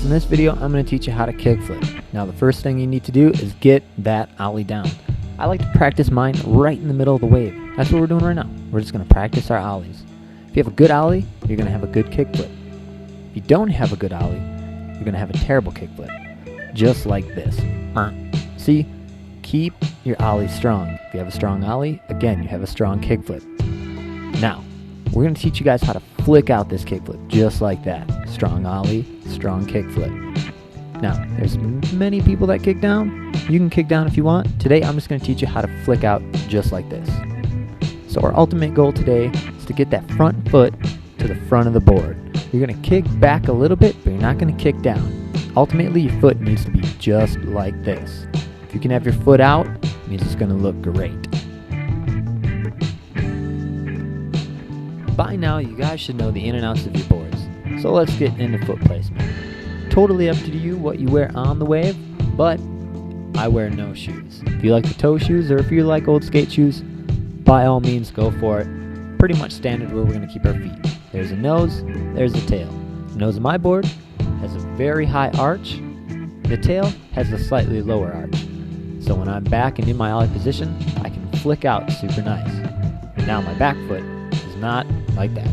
in this video, I'm going to teach you how to kickflip. Now, the first thing you need to do is get that ollie down. I like to practice mine right in the middle of the wave. That's what we're doing right now. We're just going to practice our ollies. If you have a good ollie, you're going to have a good kickflip. If you don't have a good ollie, you're going to have a terrible kickflip. Just like this. See? Keep your ollie strong. If you have a strong ollie, again, you have a strong kickflip. Now, we're going to teach you guys how to flick out this kickflip, just like that. Strong ollie, strong kickflip. Now, there's many people that kick down. You can kick down if you want. Today, I'm just going to teach you how to flick out just like this. So our ultimate goal today is to get that front foot to the front of the board. You're going to kick back a little bit, but you're not going to kick down. Ultimately, your foot needs to be just like this. If you can have your foot out, it means it's going to look great. By now, you guys should know the in and outs of your boards. So let's get into foot placement. Totally up to you what you wear on the wave, but I wear no shoes. If you like the toe shoes or if you like old skate shoes, by all means go for it. Pretty much standard where we're going to keep our feet. There's a nose, there's a tail. The nose of my board has a very high arch. The tail has a slightly lower arch. So when I'm back and in my ollie position, I can flick out super nice. Now my back foot is not like that.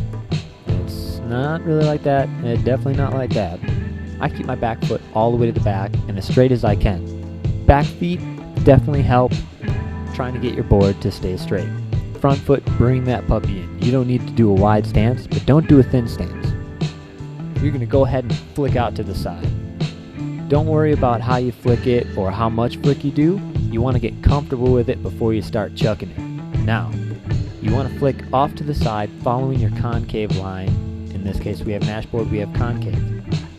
It's not really like that, and it's definitely not like that. I keep my back foot all the way to the back and as straight as I can. Back feet definitely help trying to get your board to stay straight. Front foot, bring that puppy in. You don't need to do a wide stance, but don't do a thin stance. You're going to go ahead and flick out to the side. Don't worry about how you flick it or how much flick you do. You want to get comfortable with it before you start chucking it. Now, you want to flick off to the side following your concave line. In this case, we have mashboard, we have concave.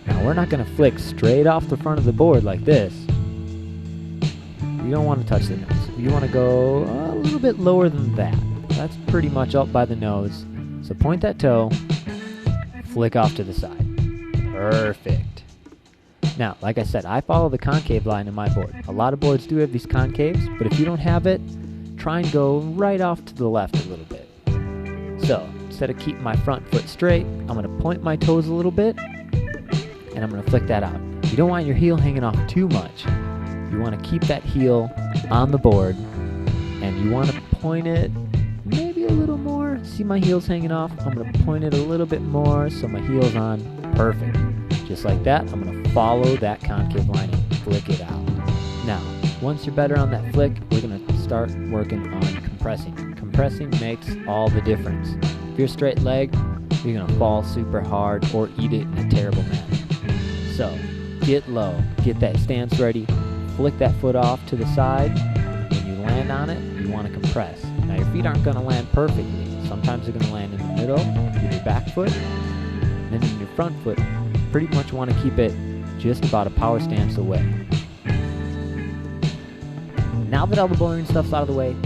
Now, we're not going to flick straight off the front of the board like this. You don't want to touch the nose. You want to go a little bit lower than that. That's pretty much up by the nose. So point that toe, flick off to the side. Perfect. Now, like I said, I follow the concave line in my board. A lot of boards do have these concaves, but if you don't have it, try and go right off to the left a little bit. So, instead of keeping my front foot straight, I'm going to point my toes a little bit, and I'm going to flick that out. You don't want your heel hanging off too much. You want to keep that heel on the board, and you want to point it maybe a little more. See my heel's hanging off? I'm going to point it a little bit more so my heel's on. Perfect. Just like that, I'm going to follow that concave line and flick it out. Now, once you're better on that flick, we're going to start working on compressing. Compressing makes all the difference. If you're straight leg, you're going to fall super hard or eat it in a terrible manner. So, get low, get that stance ready, flick that foot off to the side. When you land on it, you want to compress. Now, your feet aren't going to land perfectly. Sometimes they're going to land in the middle with your back foot, and then in your front foot. Pretty much want to keep it just about a power stance away. Now that all the boring stuff's out of the way,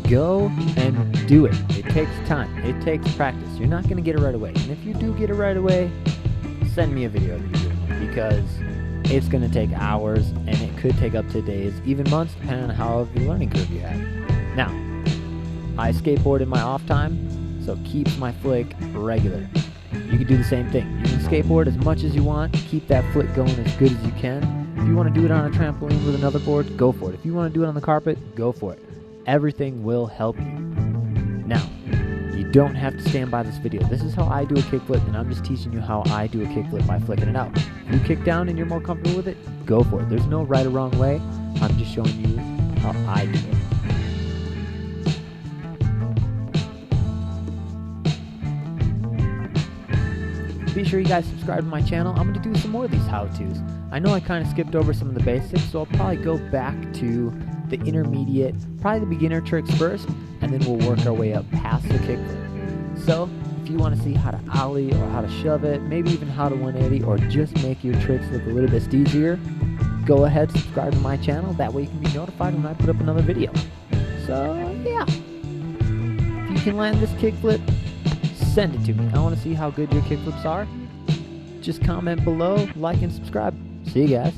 go and do it. It takes time. It takes practice. You're not going to get it right away. And if you do get it right away, send me a video of you doing it because it's going to take hours and it could take up to days, even months, depending on how the learning curve you have. Now, I skateboard in my off time, so keep my flick regular. You can do the same thing. You can skateboard as much as you want, keep that flick going as good as you can. If you want to do it on a trampoline with another board, go for it. If you want to do it on the carpet, go for it. Everything will help you. Now, you don't have to stand by this video. This is how I do a kickflip, and I'm just teaching you how I do a kickflip by flicking it out. If you kick down and you're more comfortable with it, go for it. There's no right or wrong way. I'm just showing you how I do it. Be sure you guys subscribe to my channel. I'm going to do some more of these how-tos. I know I kind of skipped over some of the basics, so I'll probably go back to the intermediate, probably the beginner tricks first, and then we'll work our way up past the kickflip. So, if you want to see how to ollie or how to shove it, maybe even how to 180 or just make your tricks look a little bit easier, go ahead, subscribe to my channel. That way you can be notified when I put up another video. So, yeah. If you can land this kickflip, send it to me. I want to see how good your kickflips are. Just comment below, like, and subscribe. See you guys.